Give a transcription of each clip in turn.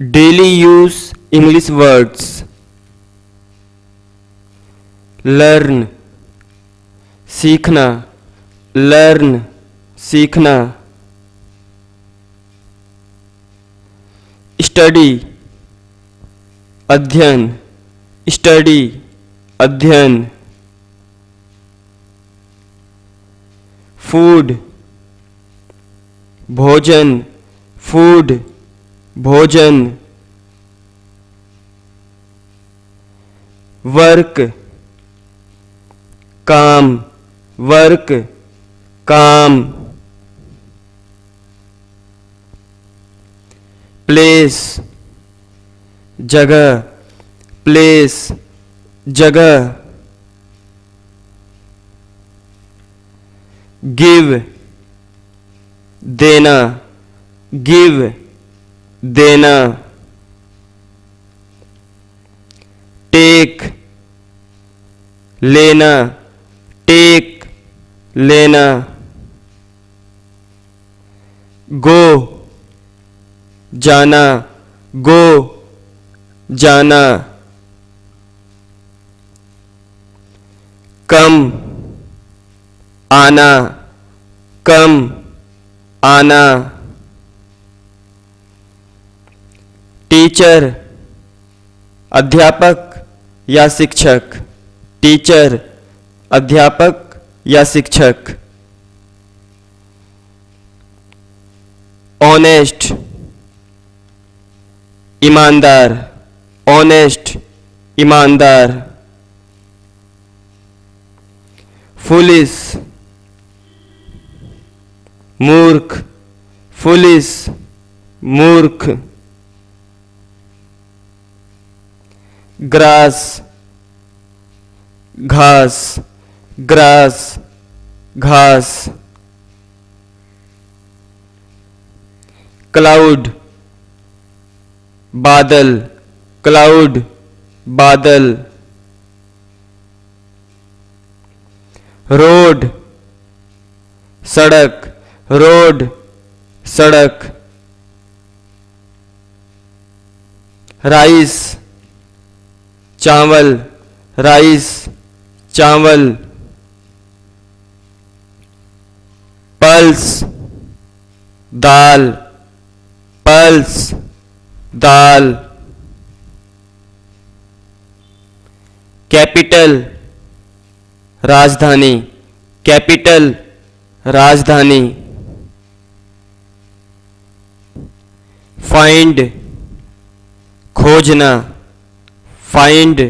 Daily use English words. Learn सीखना, learn सीखना. Study अध्ययन, study अध्ययन. Food भोजन, food भोजन. Work काम, वर्क काम. प्लेस जगह, प्लेस जगह. गिव देना, गिव देना. टेक लेना, टेक लेना. गो जाना, गो जाना. कम आना, कम आना. टीचर अध्यापक या शिक्षक, टीचर अध्यापक या शिक्षक. ऑनेस्ट ईमानदार, ऑनेस्ट ईमानदार. फुलिश मूर्ख, फुलिश मूर्ख. ग्रास घास, ग्रास घास. क्लाउड बादल, क्लाउड बादल. रोड सड़क, रोड सड़क. राइस चावल, राइस चावल. पल्स दाल, पल्स दाल. कैपिटल राजधानी, कैपिटल राजधानी. फाइंड खोजना, फाइंड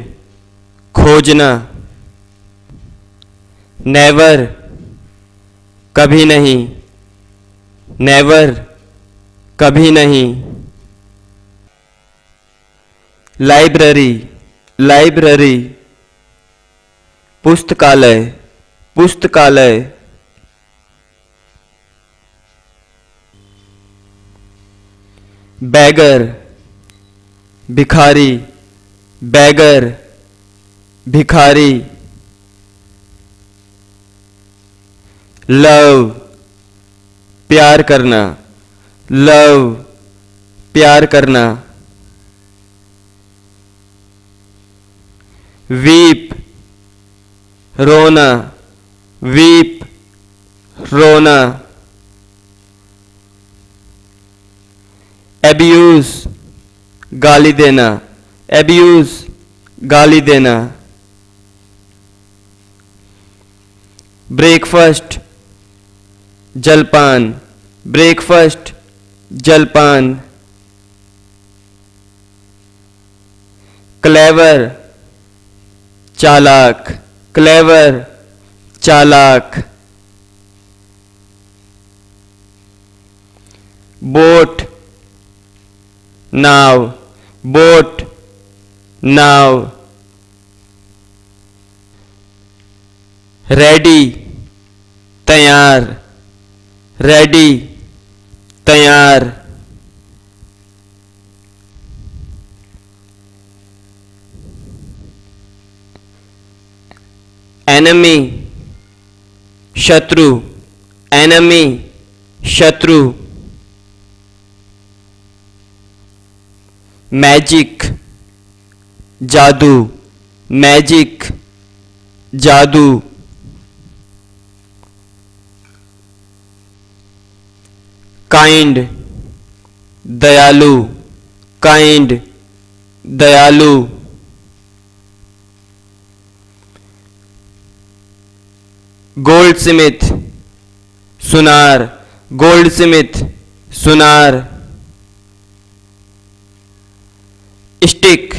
खोजना. नेवर कभी नहीं, नेवर कभी नहीं. Library, library. पुस्तकालय, पुस्तकालय. बैगर भिखारी, बैगर भिखारी. लव प्यार करना, लव प्यार करना. वीप रोना, वीप रोना. एब्यूज गाली देना, एब्यूज गाली देना. ब्रेकफास्ट जलपान, ब्रेकफास्ट जलपान. क्लेवर चालाक, क्लेवर चालाक. बोट नाव, बोट नाव. रेडी तैयार, रेडी तैयार. एनिमी शत्रु, एनिमी शत्रु. मैजिक जादू, मैजिक जादू। काइंड दयालु, काइंड दयालु। गोल्ड स्मिथ सुनार, गोल्ड स्मिथ सुनार। स्टिक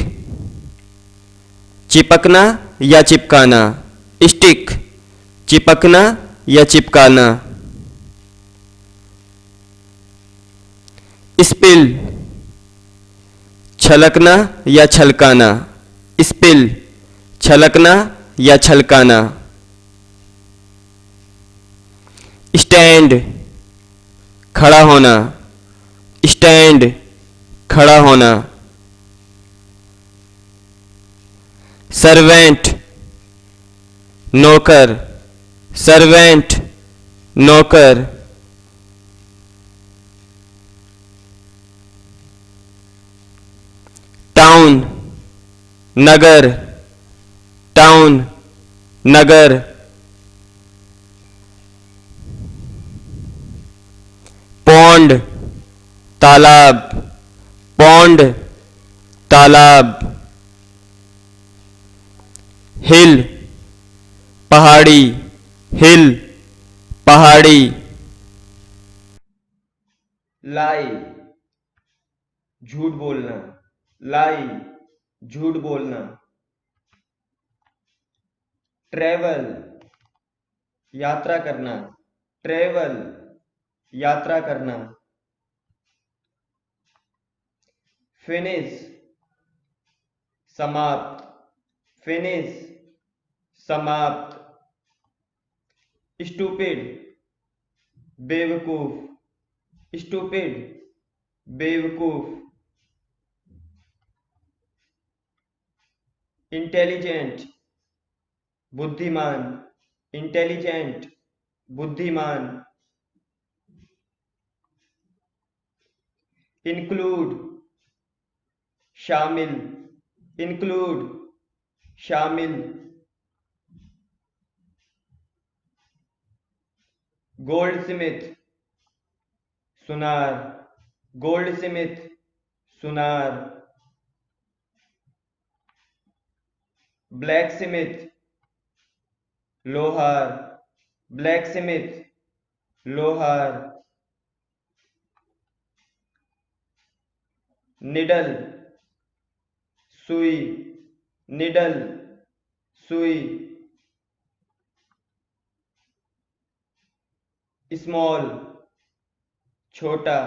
चिपकना या चिपकाना, स्टिक चिपकना या चिपकाना। स्पिल छलकना या छलकाना, स्पिल छलकना या छलकाना। स्टैंड खड़ा होना, स्टैंड खड़ा होना। सर्वेंट नौकर, सर्वेंट नौकर। टाउन नगर, टाउन नगर। पौंड तालाब, पौंड तालाब। हिल पहाड़ी, हिल पहाड़ी। लाई झूठ बोलना, लाई झूठ बोलना। ट्रेवल यात्रा करना, ट्रेवल यात्रा करना। फिनिश समाप्त, फिनिश समाप्त। स्टूपिड बेवकूफ, स्टूपिड बेवकूफ। इंटेलिजेंट बुद्धिमान, इंटेलिजेंट बुद्धिमान। इंक्लूड शामिल, इंक्लूड शामिल। गोल्ड स्मिथ सुनार, गोल्ड स्मिथ सुनार। ब्लैक स्मिथ लोहार, ब्लैक स्मिथ लोहार। निडल सुई, निडल सुई। स्मॉल छोटा,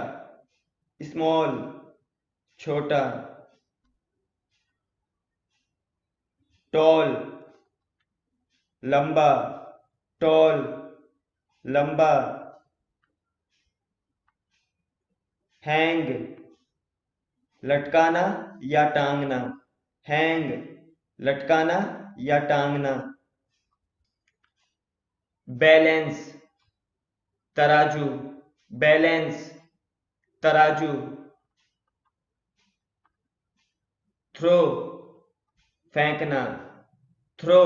स्मॉल छोटा। टॉल लंबा, टॉल लंबा। हैंग लटकाना या टांगना, हैंग लटकाना या टांगना। बैलेंस तराजू, बैलेंस तराजू। थ्रो फेंकना, थ्रो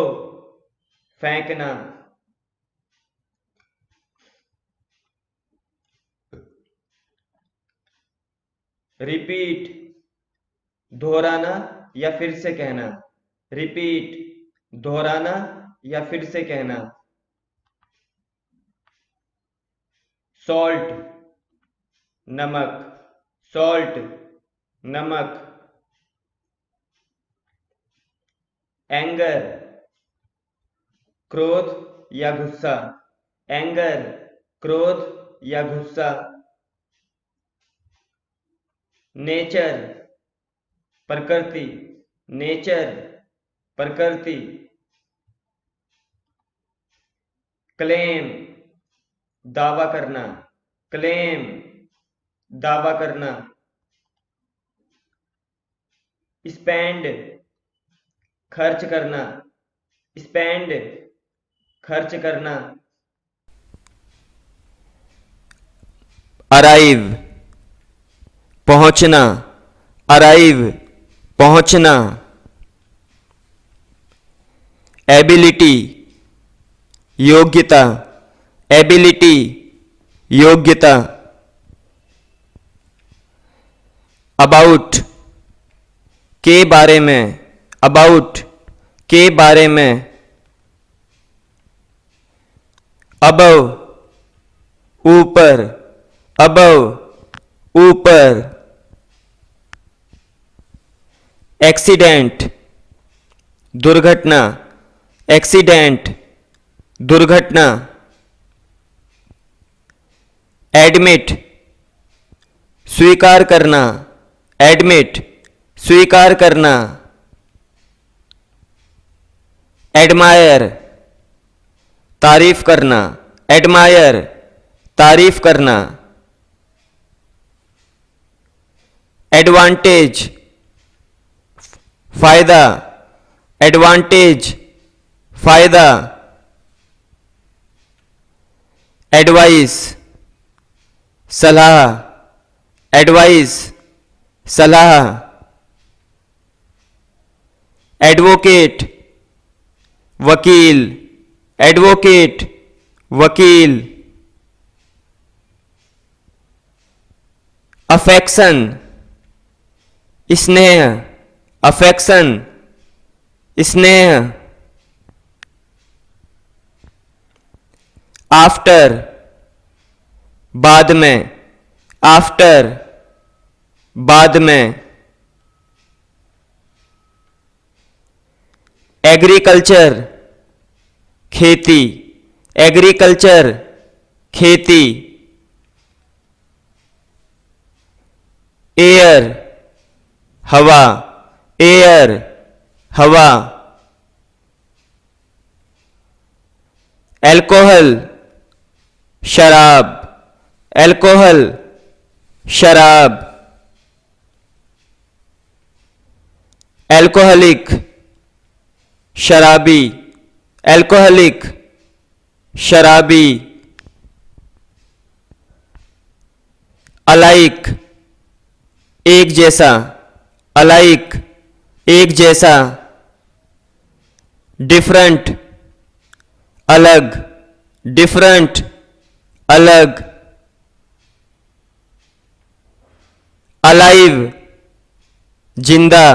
फेंकना। रिपीट दोहराना या फिर से कहना, रिपीट दोहराना या फिर से कहना। सॉल्ट नमक, सॉल्ट नमक। एंगर क्रोध या गुस्सा, एंगर क्रोध या गुस्सा। नेचर प्रकृति, नेचर प्रकृति। क्लेम दावा करना, क्लेम दावा करना। स्पेंड खर्च करना, स्पेंड खर्च करना। अराइव पहुंचना, अराइव पहुंचना, एबिलिटी योग्यता, एबिलिटी योग्यता, अबाउट के बारे में, अबाउट के बारे में, अबव ऊपर, अबव ऊपर, एक्सीडेंट दुर्घटना, एक्सीडेंट दुर्घटना, एडमिट स्वीकार करना, एडमिट स्वीकार करना, एडमायर तारीफ करना, एडमायर तारीफ करना, एडवांटेज फायदा, एडवांटेज फायदा, एडवाइस सलाह, एडवाइस सलाह, एडवोकेट वकील, एडवोकेट वकील, अफेक्शन स्नेह, अफेक्शन स्नेह, आफ्टर बाद में, आफ्टर बाद में, एग्रीकल्चर खेती, एग्रीकल्चर खेती, एयर हवा, एयर हवा, एल्कोहल शराब, एल्कोहल शराब, एल्कोहलिक शराबी, एल्कोहलिक शराबी, अलाइक एक जैसा, अलाइक एक जैसा, डिफरेंट अलग, डिफरेंट अलग, अलाइव जिंदा,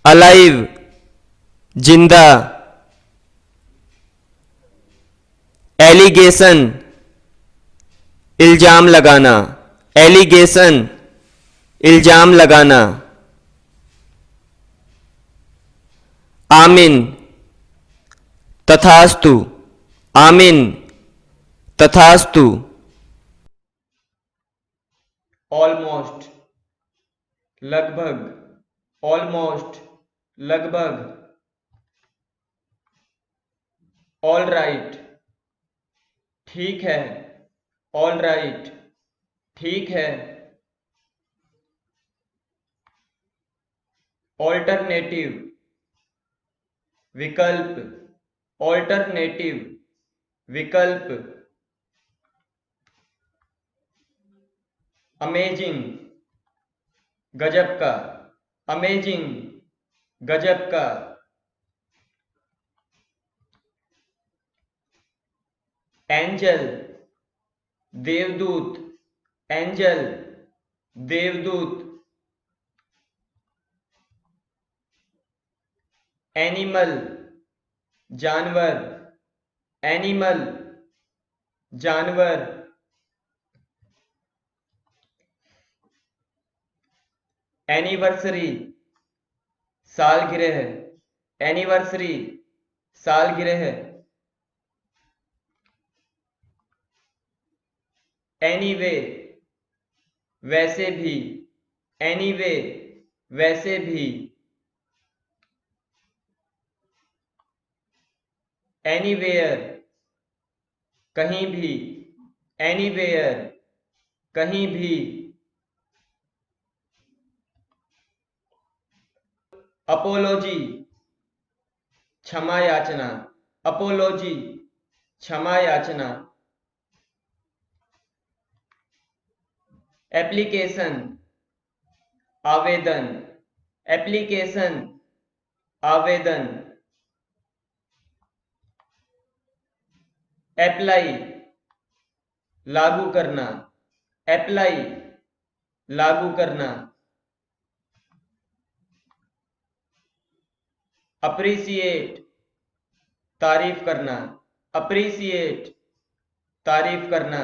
अलाइव जिंदा, एलिगेशन इल्जाम लगाना, एलिगेशन इल्जाम लगाना, आमीन तथास्तु, आमीन तथास्तु, ऑलमोस्ट लगभग, ऑलमोस्ट लगभग, ऑल राइट ठीक है, ऑल राइट ठीक है, ऑल्टरनेटिव विकल्प, ऑल्टरनेटिव विकल्प, अमेजिंग गजब का, अमेजिंग गजब का, एंजल देवदूत, एंजल देवदूत, एनिमल जानवर, एनिमल जानवर, एनिवर्सरी सालगिरह, एनिवर्सरी सालगिरह, एनीवे वैसे भी, एनीवे वैसे भी, एनीवेयर कहीं भी, एनीवेयर कहीं भी, अपोलॉजी क्षमा याचना, अपोलॉजी क्षमा याचना, एप्लीकेशन आवेदन, एप्लीकेशन, आवेदन, अप्लाई, लागू करना, अप्लाई, लागू करना, अप्रिसिएट, तारीफ करना, अप्रिसिएट, तारीफ करना,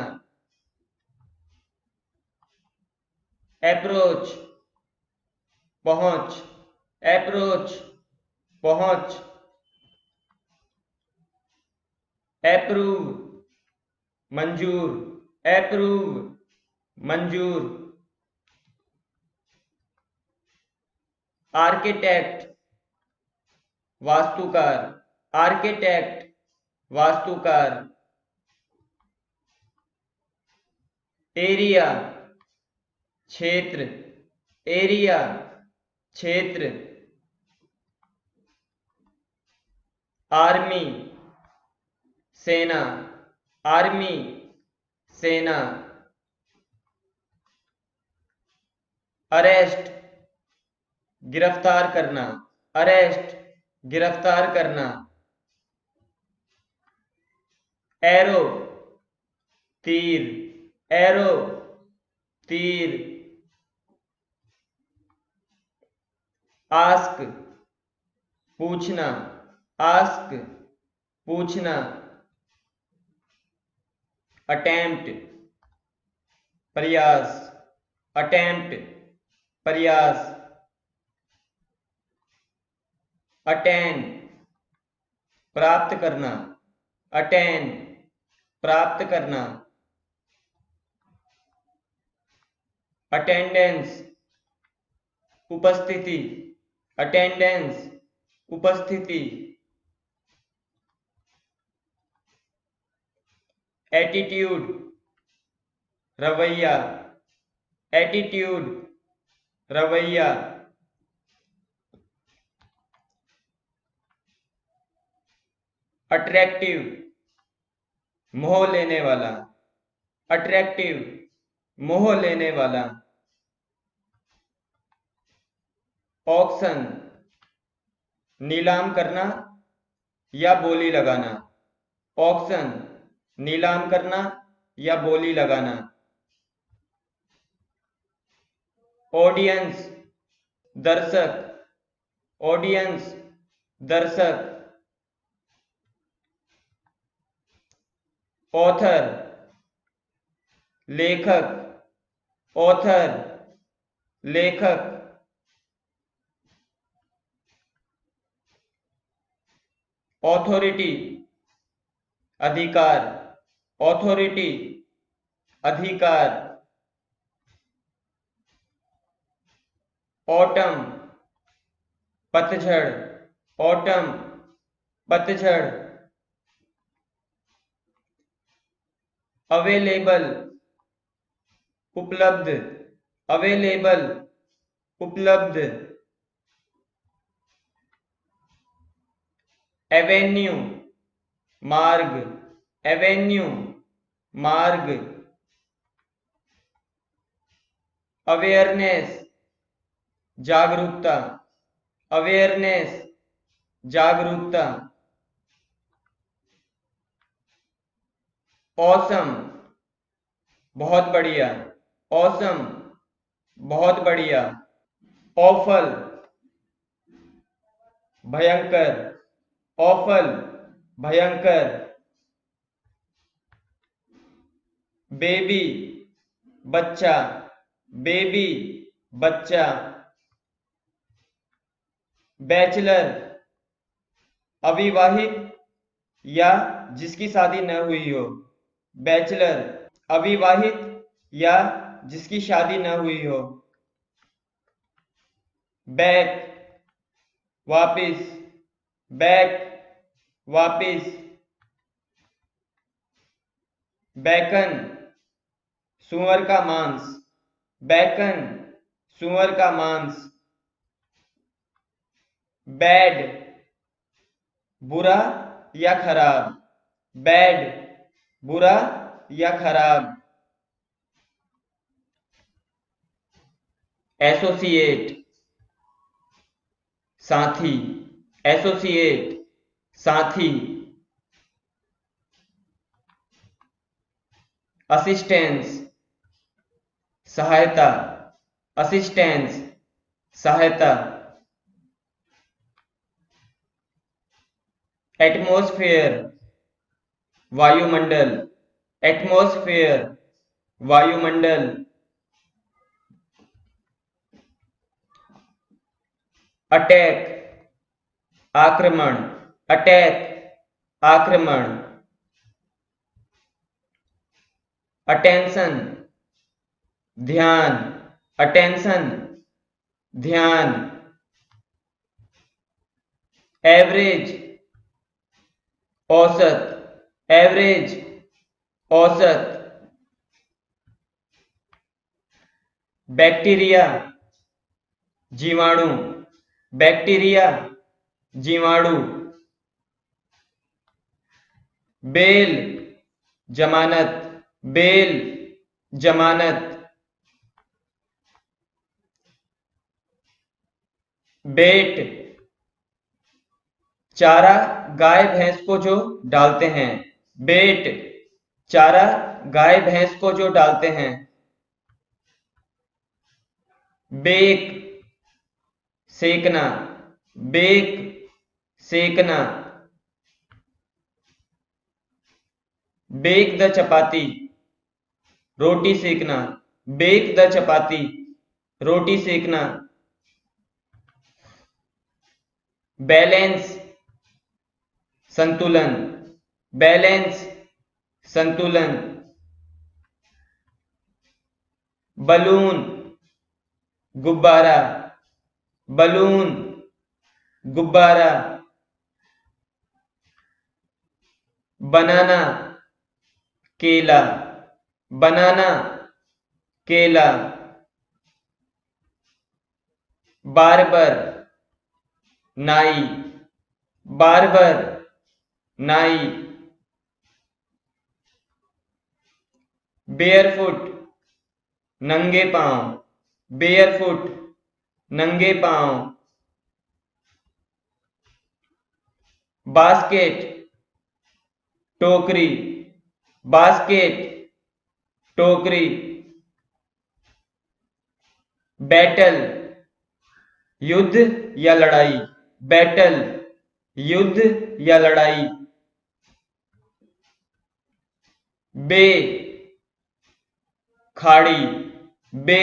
अप्रोच, पहुंच, अप्रोच, पहुंच, अप्रूव, मंजूर, अप्रूव, मंजूर, आर्किटेक्ट, वास्तुकार, आर्किटेक्ट, वास्तुकार, एरिया, क्षेत्र, एरिया, क्षेत्र, आर्मी, सेना, आर्मी, सेना, अरेस्ट, गिरफ्तार करना, अरेस्ट, गिरफ्तार करना, एरो, तीर, एरो, तीर, आस्क, पूछना, आस्क, पूछना, अटेम्प्ट, प्रयास, अटेम्प्ट, प्रयास, अटेन, प्राप्त करना, अटेन, प्राप्त करना, अटेंडेंस, उपस्थिति, अटेंडेंस, उपस्थिति, एटीट्यूड, रवैया, एटीट्यूड, रवैया, अट्रैक्टिव, मोह लेने वाला, अट्रैक्टिव, मोह लेने वाला, ऑक्शन, नीलाम करना या बोली लगाना, ऑक्शन, नीलाम करना या बोली लगाना, ऑडियंस, दर्शक, ऑडियंस, दर्शक, ऑथर, लेखक, ऑथर, लेखक, ऑथोरिटी, अधिकार, ऑथोरिटी, अधिकार, ऑटम, पतझड़, ऑटम, पतझड़, अवेलेबल, उपलब्ध, अवेलेबल, उपलब्ध, एवेन्यू, मार्ग, एवेन्यू, मार्ग, अवेयरनेस, जागरूकता, अवेयरनेस, जागरूकता, ऑसम, बहुत बढ़िया, ऑसम, बहुत बढ़िया, ऑफल, भयंकर, ऑफल, भयंकर, बेबी, बच्चा, बेबी, बच्चा, बैचलर, अविवाहित या जिसकी शादी न हुई हो, बैचलर, अविवाहित या जिसकी शादी न हुई हो, बैक, वापिस, बैक, वापिस, बैकन, सुअर का मांस, बैकन, सुअर का मांस, बैड, बुरा या खराब, बैड, बुरा या खराब, एसोसिएट साथी, एसोसिएट साथी। असिस्टेंस सहायता, असिस्टेंस सहायता। एटमॉस्फेयर वायुमंडल, एटमॉस्फेयर वायुमंडल। अटैक आक्रमण, अटैक आक्रमण। अटेंशन ध्यान, अटेंशन ध्यान। एवरेज औसत, एवरेज औसत। बैक्टीरिया जीवाणु, बैक्टीरिया जीवाणु। बेल जमानत, बेल जमानत। बेट चारा गाय भैंस को जो डालते हैं, बेट चारा गाय भैंस को जो डालते हैं। बेक सेकना, बेक सेकना। बेक द चपाती रोटी सेकना, बेक द चपाती रोटी सेकना। बैलेंस संतुलन, बैलेंस संतुलन। बलून गुब्बारा, बलून गुब्बारा। बनाना केला, बनाना केला। बार्बर नाई, बार्बर नाई। बेयरफुट नंगे पांव, बेयरफुट नंगे पांव। बास्केट टोकरी, बास्केट टोकरी। बैटल युद्ध या लड़ाई, बैटल युद्ध या लड़ाई। बे खाड़ी, बे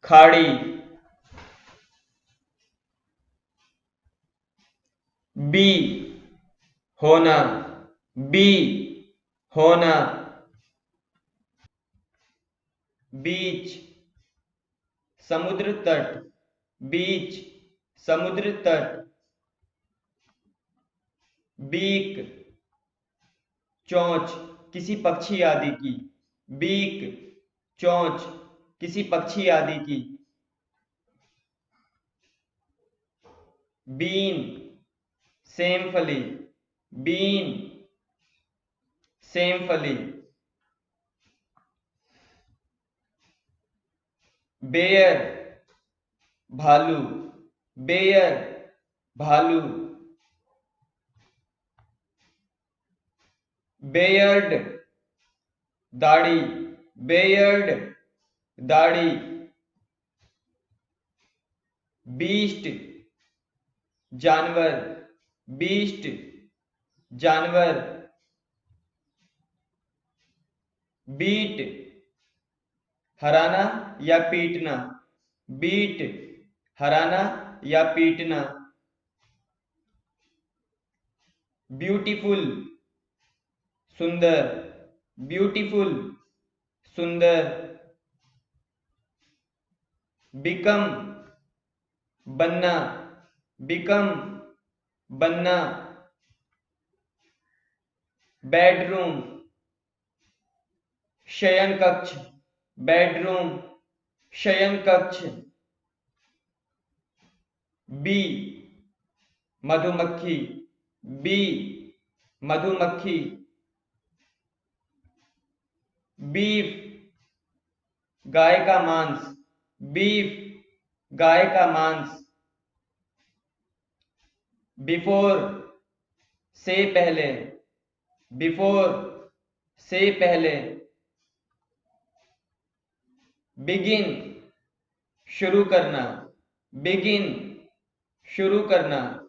खाड़ी। बी होना, बी होना। बीच समुद्र तट, बीच समुद्र तट। बीक चोंच किसी पक्षी आदि की, बीक चोंच किसी पक्षी आदि की। बीन सेमफली, बीन सेमफली। बेयर भालू, बेयर भालू। बेयर्ड दाढ़ी, बेयर्ड दाढ़ी। बीस्ट जानवर, बीस्ट जानवर। बीट हराना या पीटना, बीट हराना या पीटना। ब्यूटीफुल सुंदर, ब्यूटीफुल सुंदर। बिकम बनना, बिकम बनना। बेडरूम शयन कक्ष, बेडरूम शयन कक्ष। बी मधुमक्खी, बी मधुमक्खी। बीफ गाय का मांस, बीफ गाय का मांस। बिफोर से पहले, बिफोर से पहले। बिगिन शुरू करना, बिगिन शुरू करना।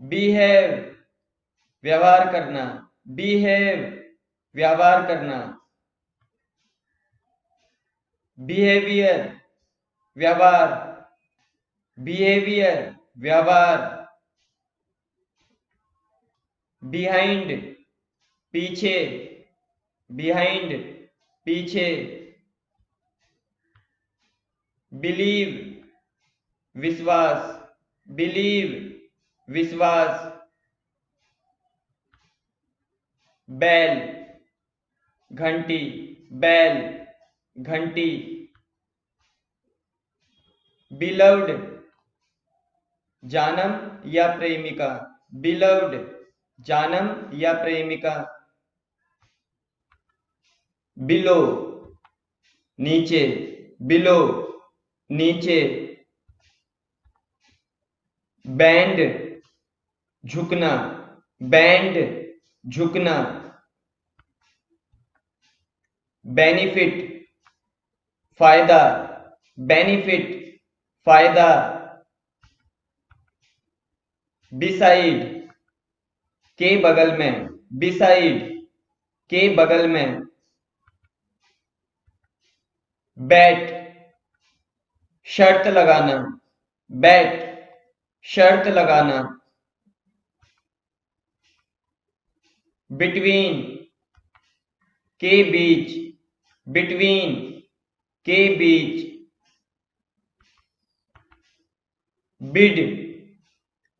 बिहेव व्यवहार करना, बिहेव व्यवहार करना। बिहेवियर व्यवहार, बिहेवियर व्यवहार। बिहाइंड पीछे, बिहाइंड पीछे। बिलीव विश्वास, बिलीव विश्वास। बैल घंटी, बैल घंटी। बिलव्ड जानम या प्रेमिका, बिलव्ड जानम या प्रेमिका। बिलो नीचे, बिलो नीचे। बैंड झुकना, बैंड झुकना। बेनिफिट फायदा, बेनिफिट फायदा। बिसाइड के बगल में, बिसाइड के बगल में। बैट शर्त लगाना, बैट शर्त लगाना। बिटवीन के बीच, बिटवीन के बीच। बिड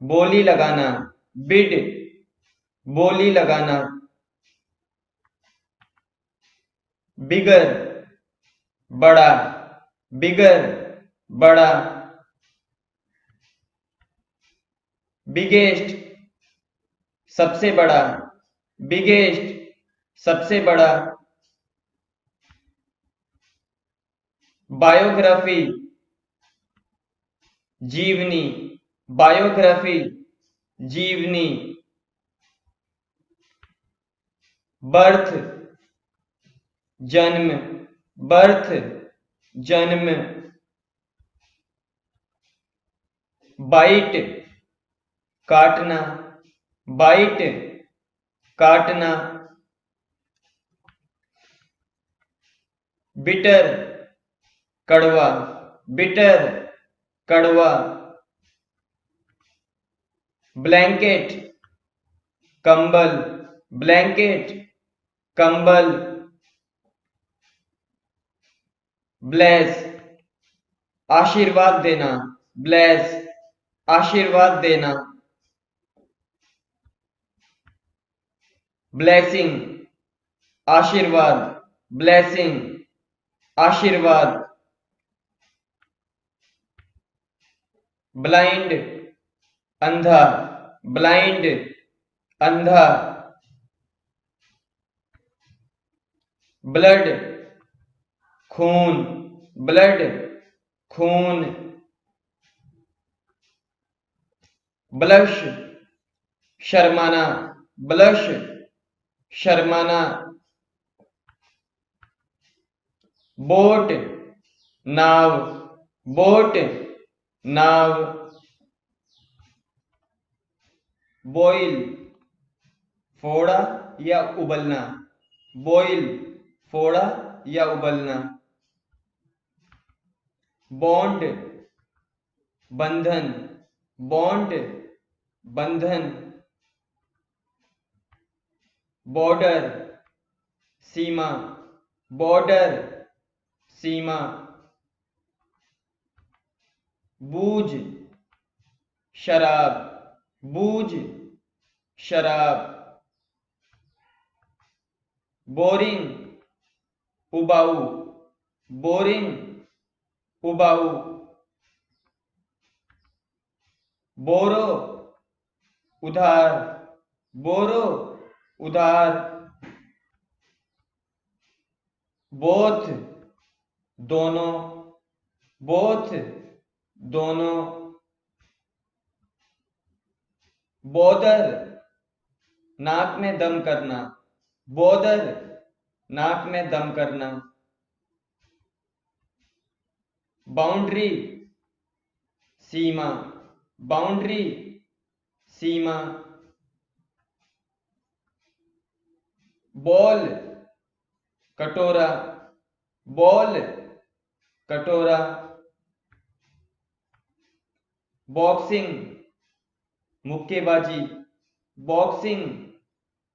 बोली लगाना, बिड बोली लगाना। बिगर बड़ा, बिगर बड़ा। बिगेस्ट सबसे बड़ा, बिगेस्ट सबसे बड़ा। बायोग्राफी जीवनी, बायोग्राफी जीवनी। बर्थ जन्म, बर्थ जन्म। बाइट काटना, बाइट काटना। बिटर कड़वा, बिटर कड़वा। ब्लैंकेट कंबल, ब्लैंकेट कंबल। ब्लेस आशीर्वाद देना, ब्लेस आशीर्वाद देना। ब्लेसिंग आशीर्वाद, ब्लेसिंग आशीर्वाद। ब्लाइंड अंधा, ब्लाइंड अंधा। ब्लड खून, ब्लड खून। ब्लश शर्माना, ब्लश शर्माना। बोट नाव, बोट नाव। बॉइल फोड़ा या उबलना, बॉइल फोड़ा या उबलना। बॉन्ड बंधन, बॉन्ड बंधन। बॉर्डर सीमा, बॉर्डर सीमा। बूझ शराब, बूझ शराब। बोरिंग उबाऊ, बोरिंग उबाऊ। बोरो उधार, बोरो उधार। बोथ दोनों, बोथ, दोनों, बोदर, नाक में दम करना, बोदर, नाक में दम करना, बाउंड्री, सीमा, बाउंड्री, सीमा, बॉल, कटोरा, बॉल, कटोरा, बॉक्सिंग, मुक्केबाजी, बॉक्सिंग,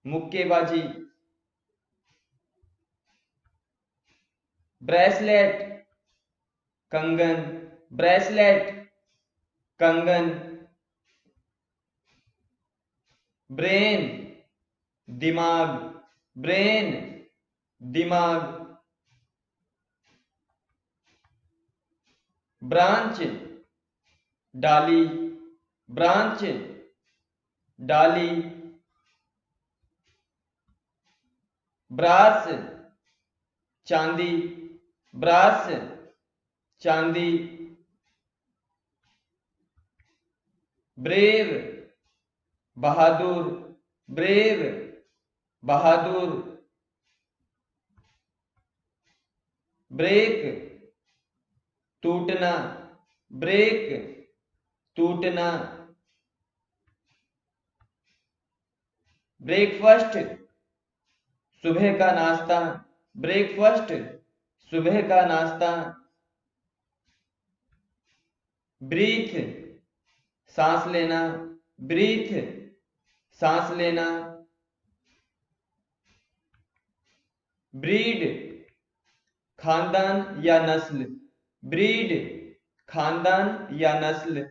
मुक्केबाजी, ब्रेसलेट, कंगन, ब्रेसलेट, कंगन, ब्रेन, दिमाग, ब्रेन, दिमाग, ब्रांच, डाली, ब्रांच, डाली, ब्रास, चांदी, ब्रास, चांदी, ब्रेव, बहादुर, ब्रेव, बहादुर, ब्रेक, टूटना, ब्रेक, टूटना, ब्रेकफास्ट, सुबह का नाश्ता, ब्रेकफास्ट, सुबह का नाश्ता, ब्रीथ, सांस लेना, ब्रीथ, सांस लेना, ब्रीड, खानदान या नस्ल, ब्रीड, खानदान या नस्ल,